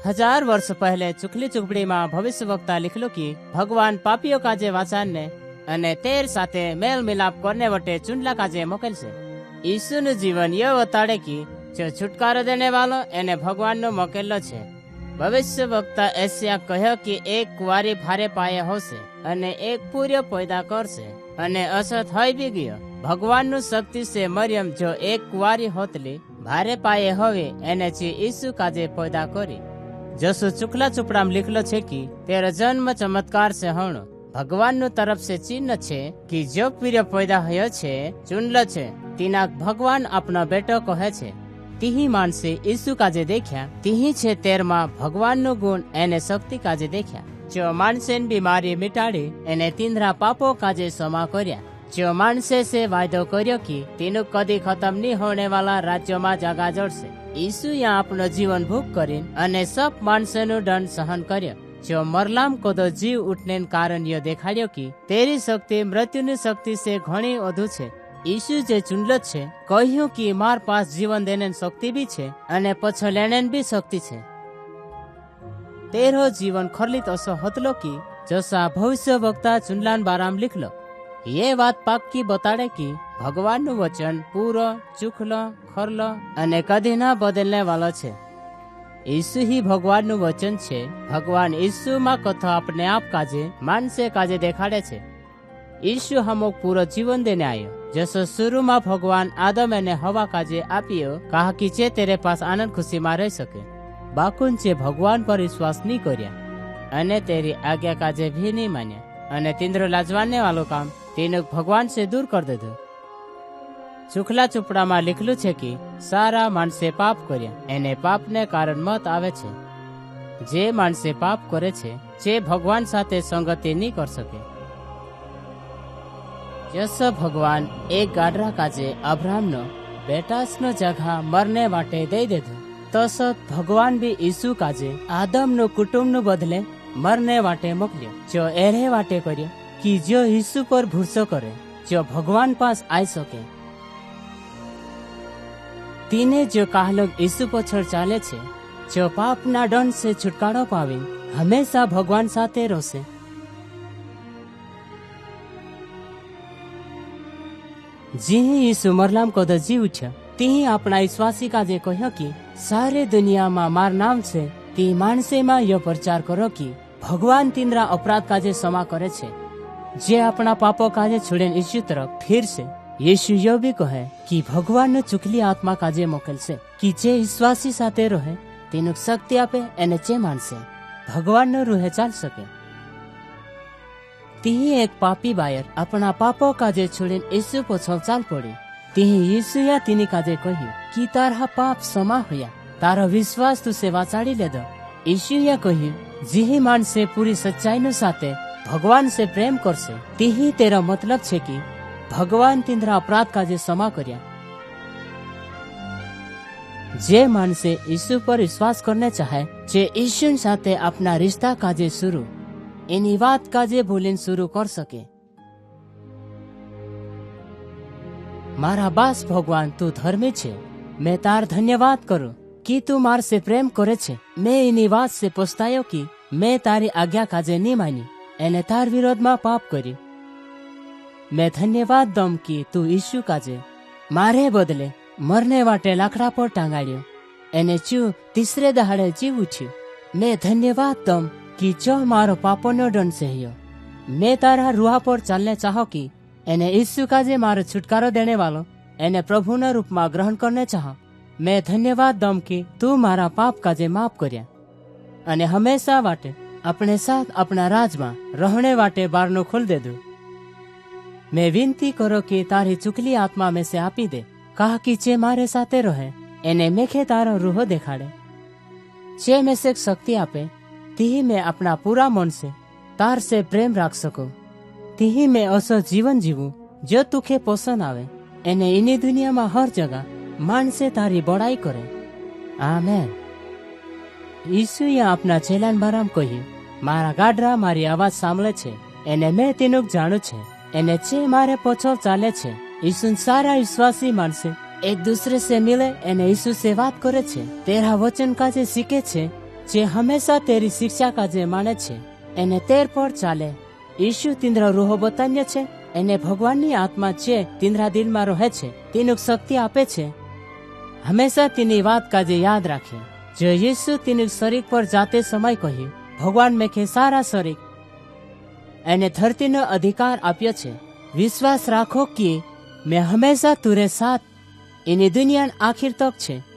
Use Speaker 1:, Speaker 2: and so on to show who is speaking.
Speaker 1: 1000 वर्ष पहले चुखली चुपड़ी में भविष्य वक्ता लिखलो कि भगवान पापियों काजे वाचान ने अने तेर साथे मेल मिलाप करने वटे चुनला काजे मोकल से। यीशु नु जीवन ये बताड़े कि जो छुटकारो देने वालो एने भगवान नो मोकेलो छे। भविष्य वक्ता एशिया कहो कि एक कुंवारी भारे पाए होसे अने एक पूर्य पैदा करसे अने असर थई भी गयो। भगवान नु शक्ति से मरियम जो एक कुंवारी होतली भारे पाए होवे एने ची यीशु काजे पैदा करी। जसो चुखला चुपड़ा में लिखलो छे कि तेरो जन्म चमत्कार से होनो। भगवान नु तरफ से चिन्ह छे कि जो प्रिय पैदा होयो छे चुनलो छे तीना भगवान अपना बेटो कहे छे। तीही मानसे यीशु काजे देख्या तीही छे 13 भगवान नु गुण एने शक्ति काजे देख्या। जो मानसेन बीमारी मिटाड़ी एने तीनरा पापो काजे क्षमा कर्या। जो मानसे से वायदो कर्यो कि तीनु कदी खत्म नहीं होने वाला राज्य में जगह जोड़से। यीशु यहाँ अपनो जीवन भोग करीन अने सब मानसेनु दंड सहन कर्यो। जो मरलाम कोदो जीव उठने कारण यो देखाड्यो कि तेरी शक्ति मृत्युनी शक्ति से घणी વધુ छे। यीशु जे चुनलो छे कह्यो कि मार पास जीवन देने शक्ति भी छे अने पछो लेने भी शक्ति छे। तेरो जीवन खरलित असो हतलो कि जसा भविष्य वक्ता चुनलान बाराम लिखलो। ये बात पाक्की बताड़े कि भगवान नु वचन पूरो चुखलो खरलो अने कदी ना बदलने वालो छे। यीशु ही भगवान नु वचन छे। भगवान यीशु मा कथा अपने आप काजे मानसे काजे देखाड़े छे। यीशु हमो पूरो जीवन देने आयो। जसो शुरू में भगवान आदम अने हवा काजे आपियो कहा कि चे तेरे पास आनंद खुशी में रह सके। बाकुन चे भगवान पर विश्वास नहीं कर्या अने तेरी आज्ञा काजे भी नहीं मान्या अने तींद्रो लाजवाने वालो काम तीनों भगवान से दूर कर दे दो। चुखला चुपड़ा में लिखलू छे कि सारा मानसे पाप कर्या एने पाप ने कारण मत आवे छे। जे मानसे पाप करे छे जे भगवान साथे संगति नहीं कर सके। जस भगवान एक गाडरा काजे अब्राहम नो बेटास नो जगह मरने वाटे दे दो तस भगवान भी यीशु काजे आदम नो कुटुंब नो बदले मरने वाटे मोकल्यो। जो एरे वाटे कर्यो कि जो यीशु पर भरोसा करे जो भगवान पास आई सके। तीने जो काहलोग यीशु पछड़ चाले छे जो पाप ना दंड से छुटकारो पावी हमेशा भगवान साथे रोसे। जी यीशु मरलाम कोदो जी उठ्या ती अपना विश्वासी काजे कह्यो कि सारे दुनिया में मार नाम से ती मानसे में यो प्रचार करो कि भगवान तीनरा अपराध काजे क्षमा करे छे। जे अपना पापो काजे छोड़ेन यीशु तरफ फिर से यीशु यो भी कहे कि भगवान ने चुकली आत्मा काजे मोकल से कि जे विश्वासी साथे रहे तेनु शक्ति आपे एने चे मानसे भगवान ने रूहे चाल सके। तीही एक पापी बायर अपना पापो काजे छोड़ेन यीशु पछो चाल पड़ी। तीही यीशु या तीनी काजे कही कि तारा पाप क्षमा होया तारो विश्वास तू से वाचाड़ी ले दो। यीशु या कही जी मानसे पूरी सच्चाई नो साथे भगवान से प्रेम करसे तीही तेरा मतलब छे कि भगवान तीनरा अपराध काजे क्षमा कर्या। जे मानसे यीशु पर विश्वास करने चाहे जे यीशु साथे अपना रिश्ता काजे शुरू एनी बात काजे बोलीन शुरू कर सके। मारा बास भगवान तू धर्मी छे मैं तार धन्यवाद करूं कि तू मार से प्रेम करे छे। मैं एनी बात से पछतायो कि मैं तारी आज्ञा काजे नहीं मानी एने तार विरोध में पाप करी। मैं धन्यवाद दम कि तू यीशु काजे मारे बदले मरने वाटे लाकड़ा पर टांगाड़ियो एने चू तीसरे दहाड़े जीव उठ्यो। मैं धन्यवाद दम कि जो मारो पापो नो दंड सह्यो। मैं तारा रुहा पर चलने चाहो कि एने यीशु काजे मारो छुटकारो देने वालो एने प्रभु न रूप में ग्रहण करने चाहो। मैं धन्यवाद दम कि तू मारा पाप काजे माफ कर्या अने हमेशा वाटे अपने साथ अपना राज में रहने वाटे बारनो खोल दे दू। मैं विनती करो कि तारी चुकली आत्मा में से आपी दे कहा कि चे मारे साथे रहे एने मेखे तारो रूहो देखाड़े। चे में से शक्ति आपे तीही में अपना पूरा मन से तार से प्रेम राख सको। तीही में असो जीवन जीवू जो तुखे पसंद आवे एने इनी दुनिया में हर जगह मान से तारी बड़ाई करे। आमेन। यीशु या अपना चेलान बाराम कही मारा गाडरा मारी आवाज सांभळे छे एने मैं तेनुक जाणु छे एने चे मारे पछो चाले छे। यीशु सारा विश्वासी मानसे एक दूसरे से मिले एने यीशु से बात करे छे तेरा वचन काजे सीखे छे જે હંમેશા તેરી શિક્ષા કાજે માને છે એને તેર પર ચાલે. ઈશુ તિન્દ્ર રૂહો બતાન્ય છે, એને ભગવાનની આત્મા જે તિન્દ્રા દિલમાં રહે છે તેનું શક્તિ આપે છે. હંમેશા તેની વાત કાજે યાદ રાખે. જો ઈસુ તેનું શરીર પર જાતે સમય કહ્યું, ભગવાન મેં સારા શરીર એને ધરતીનો અધિકાર આપ્યો છે. વિશ્વાસ રાખો કે મેં હંમેશા તુરે સાથ એની દુનિયા આખિર તક છે.